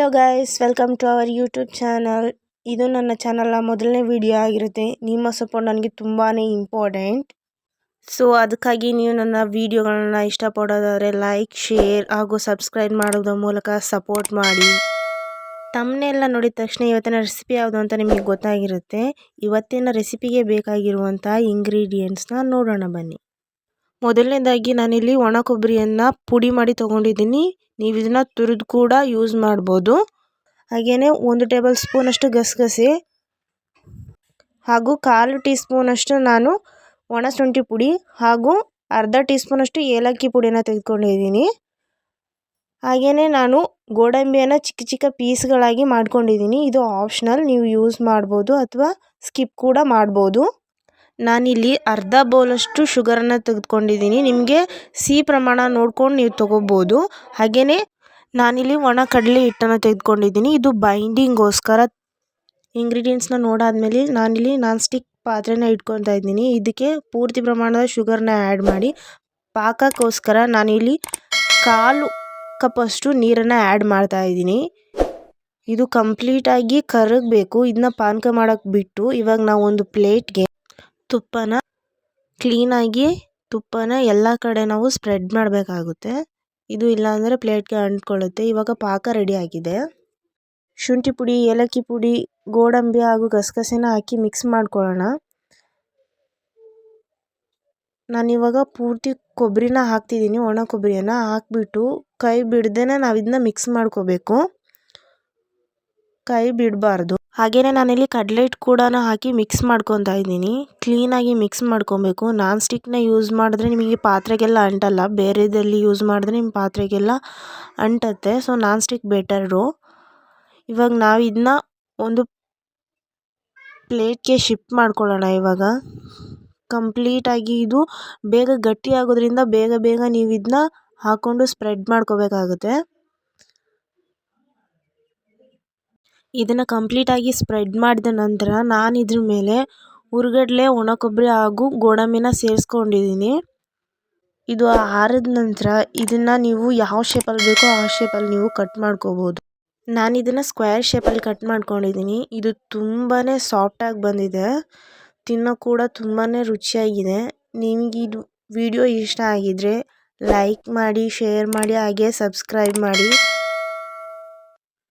Hello guys, welcome to our YouTube channel. ಇದು ನನ್ನ ಚಾನಲ್ನ ಮೊದಲನೇ ವಿಡಿಯೋ ಆಗಿರುತ್ತೆ. ನಿಮ್ಮ ಸಪೋರ್ಟ್ ನನಗೆ ತುಂಬಾ ಇಂಪಾರ್ಟೆಂಟ್. ಸೊ ಅದಕ್ಕಾಗಿ ನೀವು ನನ್ನ ವಿಡಿಯೋಗಳನ್ನ ಇಷ್ಟಪಡೋದಾದರೆ ಲೈಕ್, ಶೇರ್ ಹಾಗೂ ಸಬ್ಸ್ಕ್ರೈಬ್ ಮಾಡೋದ್ರ ಮೂಲಕ ಸಪೋರ್ಟ್ ಮಾಡಿ. ತಮ್ಮನ್ನೆಲ್ಲ ನೋಡಿದ ತಕ್ಷಣ ಇವತ್ತಿನ ರೆಸಿಪಿ ಯಾವುದು ಅಂತ ನಿಮಗೆ ಗೊತ್ತಾಗಿರುತ್ತೆ. ಇವತ್ತಿನ ರೆಸಿಪಿಗೆ ಬೇಕಾಗಿರುವಂಥ ಇಂಗ್ರೀಡಿಯೆಂಟ್ಸ್ನ ನೋಡೋಣ ಬನ್ನಿ. ಮೊದಲನೇದಾಗಿ ನಾನಿಲ್ಲಿ ಒಣ ಕೊಬ್ಬರಿಯನ್ನು ಪುಡಿ ಮಾಡಿ ತೊಗೊಂಡಿದ್ದೀನಿ. ನೀವು ಇದನ್ನು ತುರಿದು ಕೂಡ ಯೂಸ್ ಮಾಡ್ಬೋದು. ಹಾಗೆಯೇ 1 ಟೇಬಲ್ ಸ್ಪೂನಷ್ಟು ಗಸಗಸೆ ಹಾಗೂ 1/4 ಟೀ ಸ್ಪೂನಷ್ಟು ನಾನು ಒಣ ಶುಂಠಿ ಪುಡಿ ಹಾಗೂ ಅರ್ಧ ಟೀ ಸ್ಪೂನಷ್ಟು ಏಲಕ್ಕಿ ಪುಡಿಯನ್ನು ತೆಗೆದುಕೊಂಡಿದ್ದೀನಿ. ಹಾಗೆಯೇ ನಾನು ಗೋಡಂಬಿಯನ್ನು ಚಿಕ್ಕ ಚಿಕ್ಕ ಪೀಸ್ಗಳಾಗಿ ಮಾಡ್ಕೊಂಡಿದ್ದೀನಿ. ಇದು ಆಪ್ಷನಲ್, ನೀವು ಯೂಸ್ ಮಾಡ್ಬೋದು ಅಥವಾ ಸ್ಕಿಪ್ ಕೂಡ ಮಾಡ್ಬೋದು. ನಾನಿಲ್ಲಿ ಅರ್ಧ ಬೌಲಷ್ಟು ಶುಗರನ್ನು ತೆಗೆದುಕೊಂಡಿದ್ದೀನಿ. ನಿಮಗೆ ಸಿಹಿ ಪ್ರಮಾಣ ನೋಡ್ಕೊಂಡು ನೀವು ತೊಗೋಬೋದು. ಹಾಗೆಯೇ ನಾನಿಲ್ಲಿ ಒಣ ಕಡಲೆ ಹಿಟ್ಟನ್ನು ತೆಗೆದುಕೊಂಡಿದ್ದೀನಿ. ಇದು ಬೈಂಡಿಂಗೋಸ್ಕರ. ಇಂಗ್ರೀಡಿಯೆಂಟ್ಸ್ನ ನೋಡಾದ್ಮೇಲೆ ನಾನಿಲ್ಲಿ ನಾನ್ ಸ್ಟಿಕ್ ಪಾತ್ರೆನ ಇಟ್ಕೊತಾ ಇದ್ದೀನಿ. ಇದಕ್ಕೆ ಪೂರ್ತಿ ಪ್ರಮಾಣದ ಶುಗರ್ನ ಆ್ಯಡ್ ಮಾಡಿ ಪಾಕಕ್ಕೋಸ್ಕರ ನಾನಿಲ್ಲಿ 1/4 ಕಪ್ಪಷ್ಟು ನೀರನ್ನು ಆ್ಯಡ್ ಮಾಡ್ತಾ ಇದ್ದೀನಿ. ಇದು ಕಂಪ್ಲೀಟಾಗಿ ಕರಗಬೇಕು. ಇದನ್ನ ಪಾನಕ ಮಾಡೋಕ್ಕೆ ಬಿಟ್ಟು ಇವಾಗ ನಾವು ಒಂದು ಪ್ಲೇಟ್ಗೆ ತುಪ್ಪನ ಎಲ್ಲ ಕಡೆ ನಾವು ಸ್ಪ್ರೆಡ್ ಮಾಡಬೇಕಾಗುತ್ತೆ. ಇದು ಇಲ್ಲಾಂದರೆ ಪ್ಲೇಟ್ಗೆ ಅಂಟ್ಕೊಳ್ಳುತ್ತೆ. ಇವಾಗ ಪಾಕ ರೆಡಿ ಆಗಿದೆ. ಶುಂಠಿ ಪುಡಿ, ಏಲಕ್ಕಿ ಪುಡಿ, ಗೋಡಂಬಿ ಹಾಗೂ ಗಸಗಸೆನ ಹಾಕಿ ಮಿಕ್ಸ್ ಮಾಡ್ಕೊಳ್ಳೋಣ. ನಾನಿವಾಗ ಪೂರ್ತಿ ಕೊಬ್ಬರಿನ ಹಾಕ್ತಿದ್ದೀನಿ. ಒಣ ಕೊಬ್ಬರಿಯನ್ನು ಹಾಕ್ಬಿಟ್ಟು ಕೈ ಬಿಡ್ದೇನೆ ನಾವು ಇದನ್ನ ಮಿಕ್ಸ್ ಮಾಡ್ಕೋಬೇಕು. ಕೈ ಬಿಡಬಾರ್ದು. ಹಾಗೆಯೇ ನಾನಿಲ್ಲಿ ಕಡಲೆ ಹಿಟ್ಟು ಕೂಡ ಹಾಕಿ ಮಿಕ್ಸ್ ಮಾಡ್ಕೊತಾ ಇದ್ದೀನಿ. ಕ್ಲೀನಾಗಿ ಮಿಕ್ಸ್ ಮಾಡ್ಕೊಬೇಕು. ನಾನ್ ಸ್ಟಿಕ್ನ ಯೂಸ್ ಮಾಡಿದ್ರೆ ನಿಮಗೆ ಪಾತ್ರೆಗೆಲ್ಲ ಅಂಟಲ್ಲ. ಬೇರೆದಲ್ಲಿ ಯೂಸ್ ಮಾಡಿದ್ರೆ ನಿಮ್ಮ ಪಾತ್ರೆಗೆಲ್ಲ ಅಂಟತ್ತೆ. So non stick better. ಇವಾಗ ನಾವು ಇದನ್ನ ಒಂದು ಪ್ಲೇಟ್ಗೆ ಶಿಫ್ಟ್ ಮಾಡ್ಕೊಳ್ಳೋಣ. ಇವಾಗ ಕಂಪ್ಲೀಟಾಗಿ ಇದು ಬೇಗ ಗಟ್ಟಿ ಆಗೋದ್ರಿಂದ ಬೇಗ ನೀವು ಇದನ್ನ ಹಾಕ್ಕೊಂಡು ಸ್ಪ್ರೆಡ್ ಮಾಡ್ಕೋಬೇಕಾಗುತ್ತೆ. ಇದನ್ನು ಕಂಪ್ಲೀಟಾಗಿ ಸ್ಪ್ರೆಡ್ ಮಾಡಿದ ನಂತರ ನಾನು ಇದ್ರ ಮೇಲೆ ಹುರ್ಗಡ್ಲೆ, ಒಣ ಕೊಬ್ಬರಿ ಹಾಗೂ ಗೋಡಂಬಿನ ಸೇರಿಸ್ಕೊಂಡಿದ್ದೀನಿ. ಇದು ಆರಿದ ನಂತರ ಇದನ್ನು ನೀವು ಯಾವ ಶೇಪಲ್ಲಿ ಬೇಕೋ ಆ ಶೇಪಲ್ಲಿ ನೀವು ಕಟ್ ಮಾಡ್ಕೋಬೋದು. ನಾನು ಇದನ್ನು ಸ್ಕ್ವೇರ್ ಶೇಪಲ್ಲಿ ಕಟ್ ಮಾಡ್ಕೊಂಡಿದ್ದೀನಿ. ಇದು ತುಂಬಾ ಸಾಫ್ಟಾಗಿ ಬಂದಿದೆ. ತಿನ್ನೋ ಕೂಡ ತುಂಬಾ ರುಚಿಯಾಗಿದೆ. ನಿಮಗೆ ಇದು ವಿಡಿಯೋ ಇಷ್ಟ ಆಗಿದರೆ ಲೈಕ್ ಮಾಡಿ, ಶೇರ್ ಮಾಡಿ, ಹಾಗೆ ಸಬ್ಸ್ಕ್ರೈಬ್ ಮಾಡಿ.